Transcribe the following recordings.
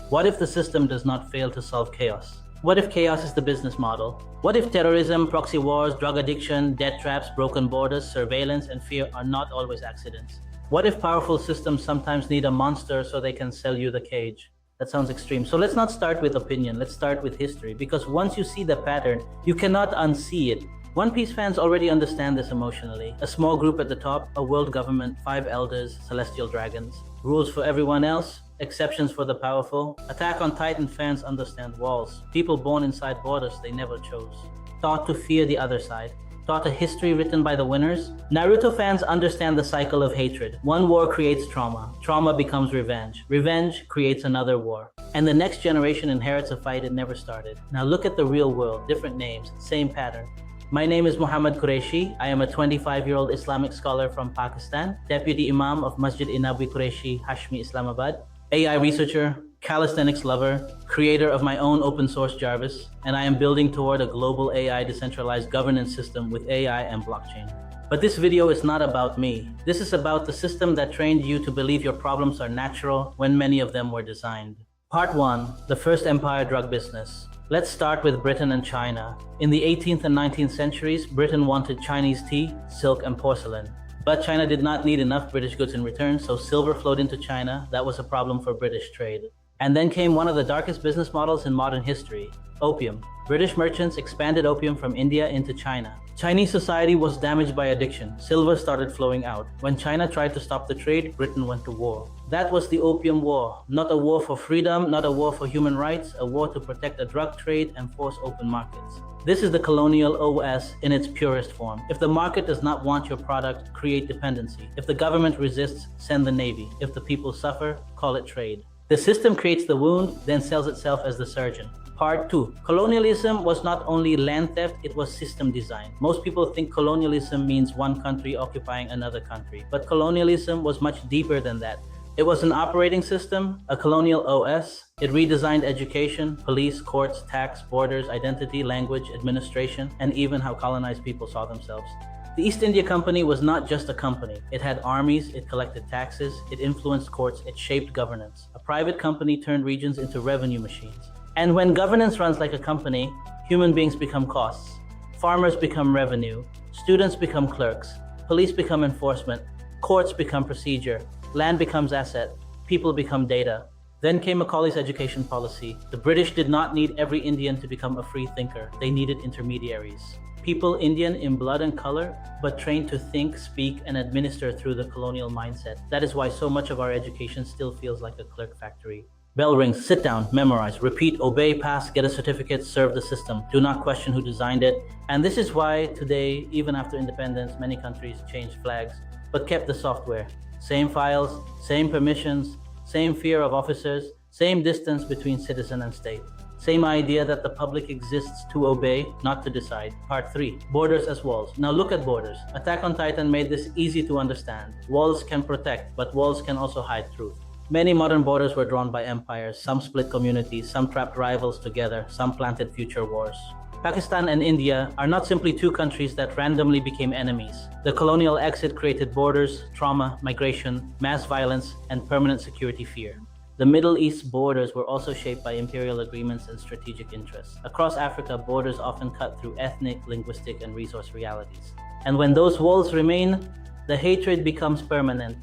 What if the system does not fail to solve chaos? What if chaos is the business model? What if terrorism, proxy wars, drug addiction, debt traps, broken borders, surveillance, and fear are not always accidents? What if powerful systems sometimes need a monster so they can sell you the cage? That sounds extreme. So let's not start with opinion, let's start with history, because once you see the pattern, you cannot unsee it. One Piece fans already understand this emotionally. A small group at the top, a world government, 5 elders, celestial dragons. Rules for everyone else, exceptions for the powerful. Attack on Titan fans understand walls. People born inside borders they never chose. Taught to fear the other side. Taught a history written by the winners. Naruto fans understand the cycle of hatred. One war creates trauma. Trauma becomes revenge. Revenge creates another war. And the next generation inherits a fight it never started. Now look at the real world, different names, same pattern. My name is Muhammad Qureshi. I am a 25-year-old Islamic scholar from Pakistan, Deputy Imam of Masjid Inabi Qureshi, Hashmi, Islamabad, AI researcher, calisthenics lover, creator of my own open source JARVIS, and I am building toward a global AI decentralized governance system with AI and blockchain. But this video is not about me. This is about the system that trained you to believe your problems are natural when many of them were designed. Part 1. The First Empire Drug Business. Let's start with Britain and China. In the 18th and 19th centuries, Britain wanted Chinese tea, silk, and porcelain. But China did not need enough British goods in return, so silver flowed into China. That was a problem for British trade. And then came one of the darkest business models in modern history, opium. British merchants expanded opium from India into China. Chinese society was damaged by addiction. Silver started flowing out. When China tried to stop the trade, Britain went to war. That was the Opium War. Not a war for freedom, not a war for human rights, a war to protect a drug trade and force open markets. This is the colonial OS in its purest form. If the market does not want your product, create dependency. If the government resists, send the navy. If the people suffer, call it trade. The system creates the wound, then sells itself as the surgeon. Part 2. Colonialism was not only land theft, it was system design. Most people think colonialism means one country occupying another country, but colonialism was much deeper than that. It was an operating system, a colonial OS. It redesigned education, police, courts, tax, borders, identity, language, administration, and even how colonized people saw themselves. The East India Company was not just a company. It had armies, it collected taxes, it influenced courts, it shaped governance. A private company turned regions into revenue machines. And when governance runs like a company, human beings become costs. Farmers become revenue. Students become clerks. Police become enforcement. Courts become procedure. Land becomes asset. People become data. Then came Macaulay's education policy. The British did not need every Indian to become a free thinker. They needed intermediaries. People Indian in blood and color, but trained to think, speak, and administer through the colonial mindset. That is why so much of our education still feels like a clerk factory. Bell rings, sit down, memorize, repeat, obey, pass, get a certificate, serve the system. Do not question who designed it. And this is why today, even after independence, many countries changed flags, but kept the software. Same files, same permissions, same fear of officers, same distance between citizen and state. Same idea that the public exists to obey, not to decide. Part 3. Borders as walls. Now look at borders. Attack on Titan made this easy to understand. Walls can protect, but walls can also hide truth. Many modern borders were drawn by empires. Some split communities, some trapped rivals together, some planted future wars. Pakistan and India are not simply two countries that randomly became enemies. The colonial exit created borders, trauma, migration, mass violence, and permanent security fear. The Middle East borders were also shaped by imperial agreements and strategic interests. Across Africa, borders often cut through ethnic, linguistic, and resource realities. And when those walls remain, the hatred becomes permanent.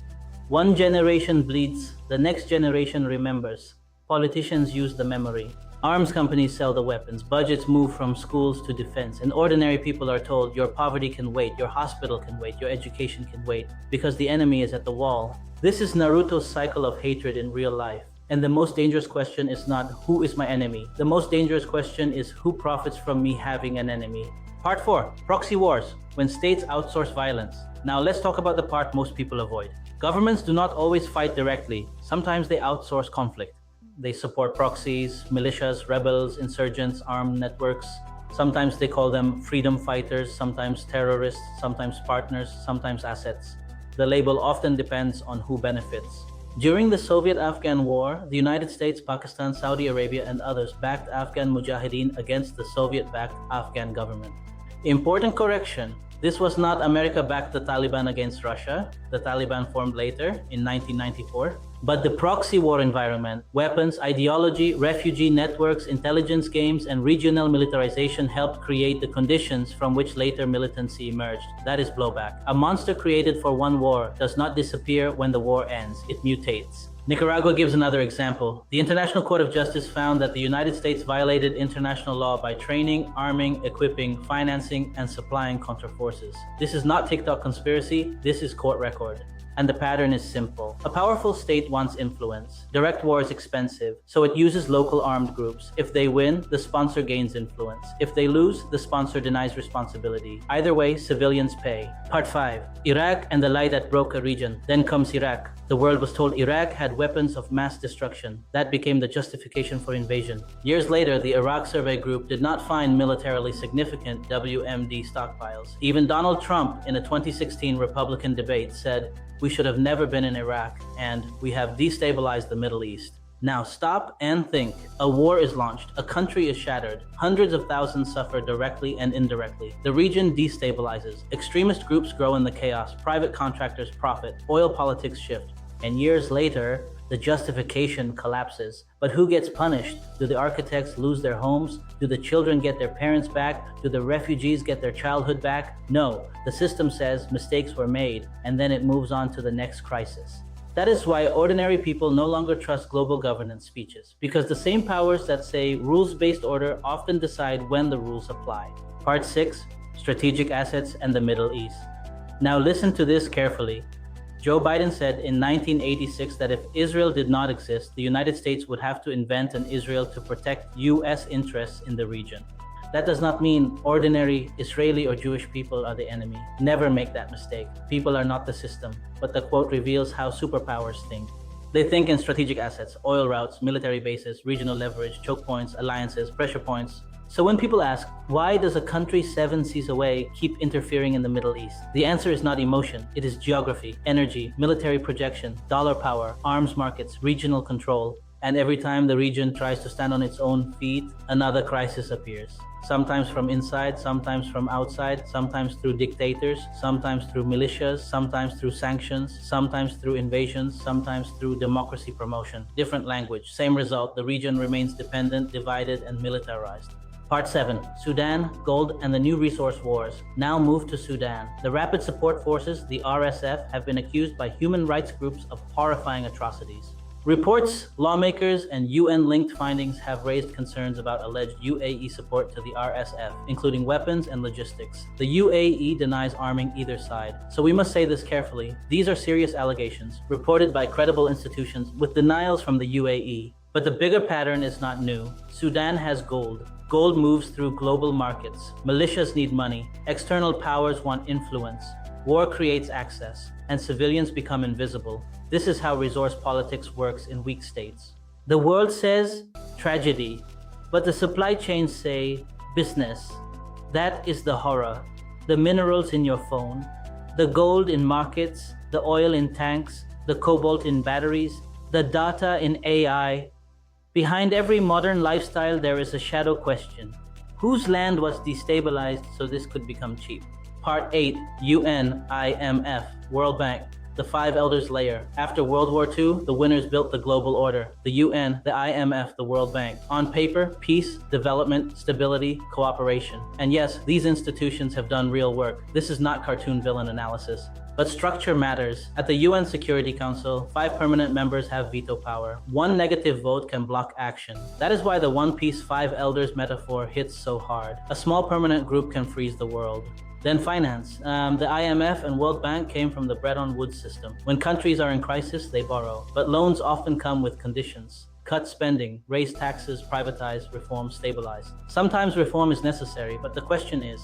One generation bleeds, the next generation remembers. Politicians use the memory. Arms companies sell the weapons. Budgets move from schools to defense. And ordinary people are told, your poverty can wait, your hospital can wait, your education can wait, because the enemy is at the wall. This is Naruto's cycle of hatred in real life. And the most dangerous question is not, who is my enemy? The most dangerous question is, who profits from me having an enemy? Part 4. Proxy wars, when states outsource violence. Now let's talk about the part most people avoid. Governments do not always fight directly. Sometimes they outsource conflict. They support proxies, militias, rebels, insurgents, armed networks. Sometimes they call them freedom fighters, sometimes terrorists, sometimes partners, sometimes assets. The label often depends on who benefits. During the Soviet-Afghan War, the United States, Pakistan, Saudi Arabia, and others backed Afghan Mujahideen against the Soviet-backed Afghan government. Important correction. This was not America backed the Taliban against Russia. The Taliban formed later in 1994. But the proxy war environment, weapons, ideology, refugee networks, intelligence games, and regional militarization helped create the conditions from which later militancy emerged. That is blowback. A monster created for one war does not disappear when the war ends, it mutates. Nicaragua gives another example. The International Court of Justice found that the United States violated international law by training, arming, equipping, financing, and supplying counterforces. This is not TikTok conspiracy, this is court record. And the pattern is simple. A powerful state wants influence. Direct war is expensive, so it uses local armed groups. If they win, the sponsor gains influence. If they lose, the sponsor denies responsibility. Either way, civilians pay. Part 5. Iraq and the lie that broke a region. Then comes Iraq. The world was told Iraq had weapons of mass destruction. That became the justification for invasion. Years later, the Iraq Survey Group did not find militarily significant WMD stockpiles. Even Donald Trump, in a 2016 Republican debate, said, "We should have never been in Iraq, and we have destabilized the Middle East." Now stop and think. A war is launched, a country is shattered, hundreds of thousands suffer directly and indirectly. The region destabilizes, extremist groups grow in the chaos, private contractors profit, oil politics shift, and years later, the justification collapses. But who gets punished? Do the architects lose their homes? Do the children get their parents back? Do the refugees get their childhood back? No, the system says mistakes were made, and then it moves on to the next crisis. That is why ordinary people no longer trust global governance speeches, because the same powers that say rules-based order often decide when the rules apply. Part 6, Strategic Assets and the Middle East. Now listen to this carefully. Joe Biden said in 1986 that if Israel did not exist, the United States would have to invent an Israel to protect U.S. interests in the region. That does not mean ordinary Israeli or Jewish people are the enemy. Never make that mistake. People are not the system, but the quote reveals how superpowers think. They think in strategic assets, oil routes, military bases, regional leverage, choke points, alliances, pressure points. So when people ask, why does a country 7 seas away keep interfering in the Middle East? The answer is not emotion, it is geography, energy, military projection, dollar power, arms markets, regional control. And every time the region tries to stand on its own feet, another crisis appears. Sometimes from inside, sometimes from outside, sometimes through dictators, sometimes through militias, sometimes through sanctions, sometimes through invasions, sometimes through democracy promotion. Different language, same result, the region remains dependent, divided, and militarized. Part 7. Sudan, gold, and the new resource wars. Now move to Sudan. The Rapid Support Forces, the RSF, have been accused by human rights groups of horrifying atrocities. Reports, lawmakers, and UN-linked findings have raised concerns about alleged UAE support to the RSF, including weapons and logistics. The UAE denies arming either side. So we must say this carefully. These are serious allegations, reported by credible institutions, with denials from the UAE. But the bigger pattern is not new. Sudan has gold. Gold moves through global markets. Militias need money. External powers want influence. War creates access, and civilians become invisible. This is how resource politics works in weak states. The world says tragedy, but the supply chains say business. That is the horror. The minerals in your phone, the gold in markets, the oil in tanks, the cobalt in batteries, the data in AI. Behind every modern lifestyle, there is a shadow question. Whose land was destabilized so this could become cheap? Part 8, UN, IMF, World Bank, the 5 elders layer. After World War II, the winners built the global order. The UN, the IMF, the World Bank. On paper, peace, development, stability, cooperation. And yes, these institutions have done real work. This is not cartoon villain analysis. But structure matters. At the UN Security Council, 5 permanent members have veto power. 1 negative vote can block action. That is why the One Piece 5 elders metaphor hits so hard. A small permanent group can freeze the world. Then finance. The IMF and World Bank came from the Bretton Woods system. When countries are in crisis, they borrow. But loans often come with conditions. Cut spending, raise taxes, privatize, reform, stabilize. Sometimes reform is necessary, but the question is,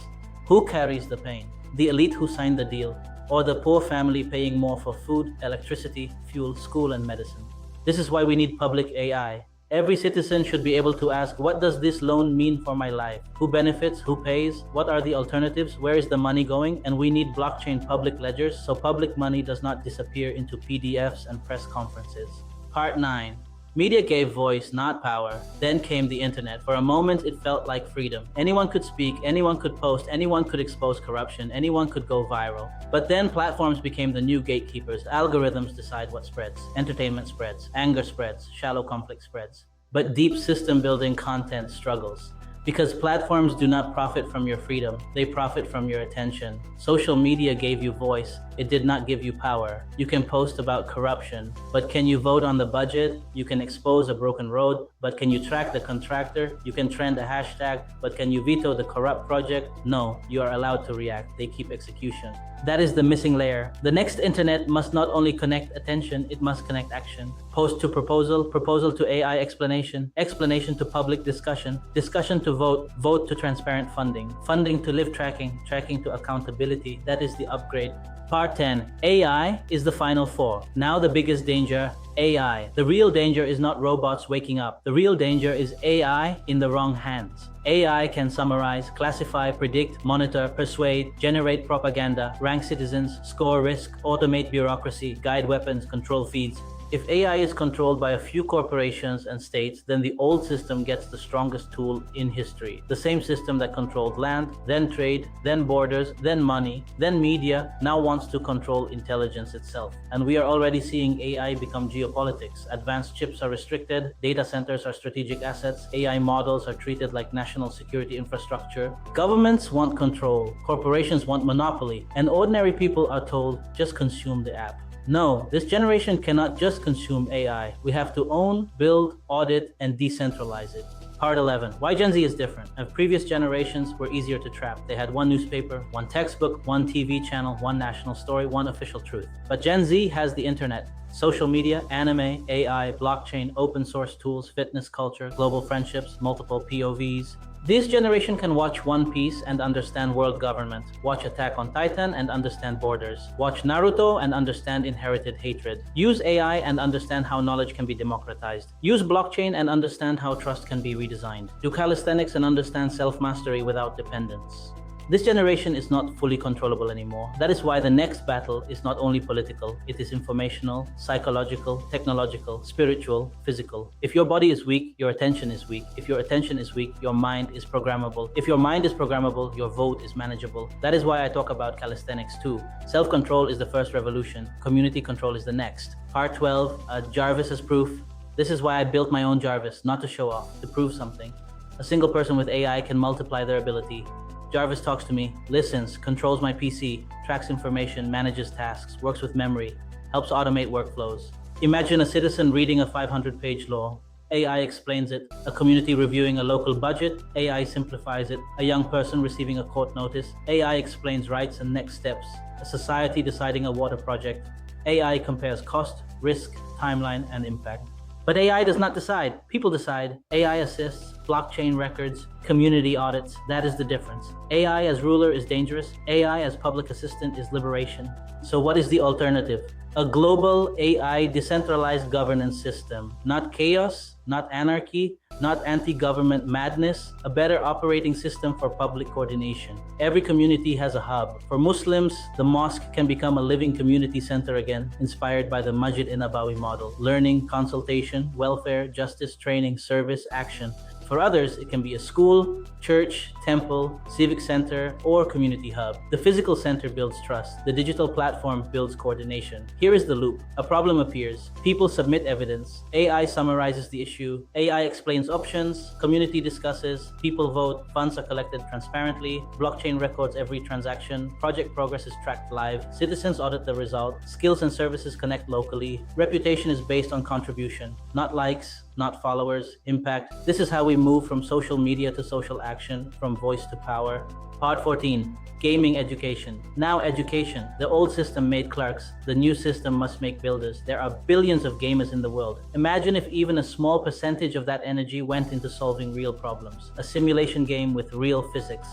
who carries the pain? The elite who signed the deal, or the poor family paying more for food, electricity, fuel, school, and medicine? This is why we need public AI. Every citizen should be able to ask, what does this loan mean for my life? Who benefits? Who pays? What are the alternatives? Where is the money going? And we need blockchain public ledgers so public money does not disappear into PDFs and press conferences. Part 9. Media gave voice, not power. Then came the internet. For a moment, it felt like freedom. Anyone could speak, anyone could post, anyone could expose corruption, anyone could go viral. But then platforms became the new gatekeepers. Algorithms decide what spreads. Entertainment spreads, anger spreads, shallow conflict spreads. But deep system building content struggles. Because platforms do not profit from your freedom, they profit from your attention. Social media gave you voice, it did not give you power. You can post about corruption, but can you vote on the budget? You can expose a broken road, but can you track the contractor? You can trend a hashtag, but can you veto the corrupt project? No, you are allowed to react, they keep execution. That is the missing layer. The next internet must not only connect attention, it must connect action. Post to proposal, proposal to AI explanation, explanation to public discussion, discussion to vote, vote to transparent funding, funding to live tracking, tracking to accountability. That is the upgrade. Part 10. AI is the final four. Now the biggest danger, AI. The real danger is not robots waking up. The real danger is AI in the wrong hands. AI can summarize, classify, predict, monitor, persuade, generate propaganda, rank citizens, score risk, automate bureaucracy, guide weapons, control feeds. If AI is controlled by a few corporations and states, then the old system gets the strongest tool in history. The same system that controlled land, then trade, then borders, then money, then media, now wants to control intelligence itself. And we are already seeing AI become geopolitics. Advanced chips are restricted, data centers are strategic assets, AI models are treated like national security infrastructure. Governments want control, corporations want monopoly, and ordinary people are told, just consume the app. No, this generation cannot just consume AI. We have to own, build, audit, and decentralize it. Part 11. Why Gen Z is different. Previous generations were easier to trap. They had one newspaper, one textbook, one TV channel, one national story, one official truth. But Gen Z has the internet, social media, anime, AI, blockchain, open source tools, fitness culture, global friendships, multiple POVs. This generation can watch One Piece and understand world government, watch Attack on Titan and understand borders, watch Naruto and understand inherited hatred, use AI and understand how knowledge can be democratized, use blockchain and understand how trust can be redesigned, do calisthenics and understand self-mastery without dependence. This generation is not fully controllable anymore. That is why the next battle is not only political, it is informational, psychological, technological, spiritual, physical. If your body is weak, your attention is weak. If your attention is weak, your mind is programmable. If your mind is programmable, your vote is manageable. That is why I talk about calisthenics too. Self-control is the first revolution. Community control is the next. Part 12, JARVIS as proof. This is why I built my own JARVIS, not to show off, to prove something. A single person with AI can multiply their ability. JARVIS talks to me, listens, controls my PC, tracks information, manages tasks, works with memory, helps automate workflows. Imagine a citizen reading a 500-page law. AI explains it. A community reviewing a local budget. AI simplifies it. A young person receiving a court notice. AI explains rights and next steps. A society deciding a water project. AI compares cost, risk, timeline, and impact. But AI does not decide. People decide. AI assists, blockchain records, community audits. That is the difference. AI as ruler is dangerous. AI as public assistant is liberation. So what is the alternative? A global AI decentralized governance system. Not chaos, not anarchy, not anti-government madness, a better operating system for public coordination. Every community has a hub. For Muslims, the mosque can become a living community center again, inspired by the Masjid Nabawi model. Learning, consultation, welfare, justice, training, service, action. For others, it can be a school, church, temple, civic center, or community hub. The physical center builds trust. The digital platform builds coordination. Here is the loop. A problem appears. People submit evidence. AI summarizes the issue. AI explains options. Community discusses. People vote. Funds are collected transparently. Blockchain records every transaction. Project progress is tracked live. Citizens audit the result. Skills and services connect locally. Reputation is based on contribution, not likes, not followers, impact. This is how we move from social media to social action, from voice to power. Part 14, gaming education. Now education. The old system made clerks. The new system must make builders. There are billions of gamers in the world. Imagine if even a small percentage of that energy went into solving real problems. A simulation game with real physics.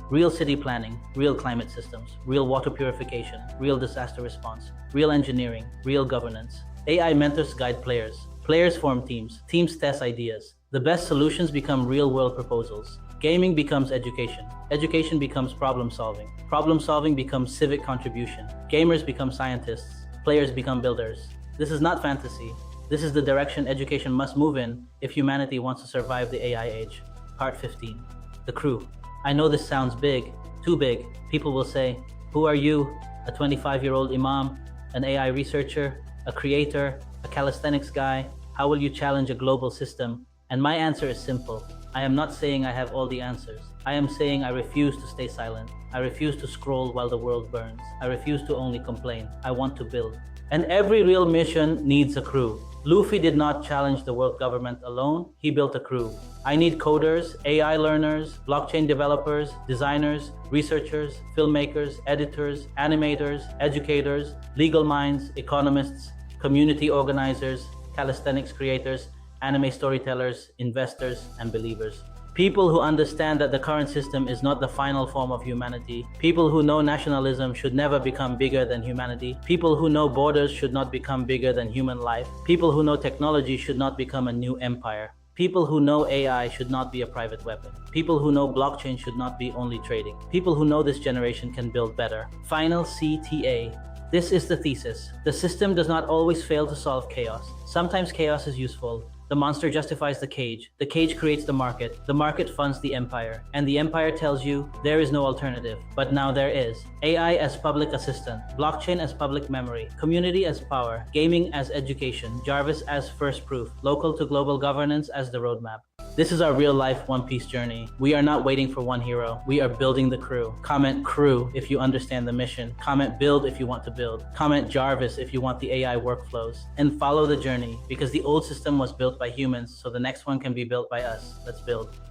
Real city planning, real climate systems, real water purification, real disaster response, real engineering, real governance. AI mentors guide players. Players form teams. Teams test ideas. The best solutions become real-world proposals. Gaming becomes education. Education becomes problem solving. Problem solving becomes civic contribution. Gamers become scientists. Players become builders. This is not fantasy. This is the direction education must move in if humanity wants to survive the AI age. Part 15. The crew. I know this sounds big, too big. People will say, who are you? A 25-year-old imam, an AI researcher, a creator, a calisthenics guy? How will you challenge a global system? And my answer is simple. I am not saying I have all the answers. I am saying I refuse to stay silent. I refuse to scroll while the world burns. I refuse to only complain. I want to build. And every real mission needs a crew. Luffy did not challenge the world government alone. He built a crew. I need coders, AI learners, blockchain developers, designers, researchers, filmmakers, editors, animators, educators, legal minds, economists, community organizers, calisthenics creators, anime storytellers, investors, and believers. People who understand that the current system is not the final form of humanity. People who know nationalism should never become bigger than humanity. People who know borders should not become bigger than human life. People who know technology should not become a new empire. People who know AI should not be a private weapon. People who know blockchain should not be only trading. People who know this generation can build better. Final CTA. This is the thesis. The system does not always fail to solve chaos. Sometimes chaos is useful. The monster justifies the cage creates the market funds the empire, and the empire tells you there is no alternative. But now there is. AI as public assistant, blockchain as public memory, community as power, gaming as education, Jarvis as first proof, local to global governance as the roadmap. This is our real-life One Piece journey. We are not waiting for one hero. We are building the crew. Comment crew if you understand the mission. Comment build if you want to build. Comment Jarvis if you want the AI workflows. And follow the journey, because the old system was built by humans, so the next one can be built by us. Let's build.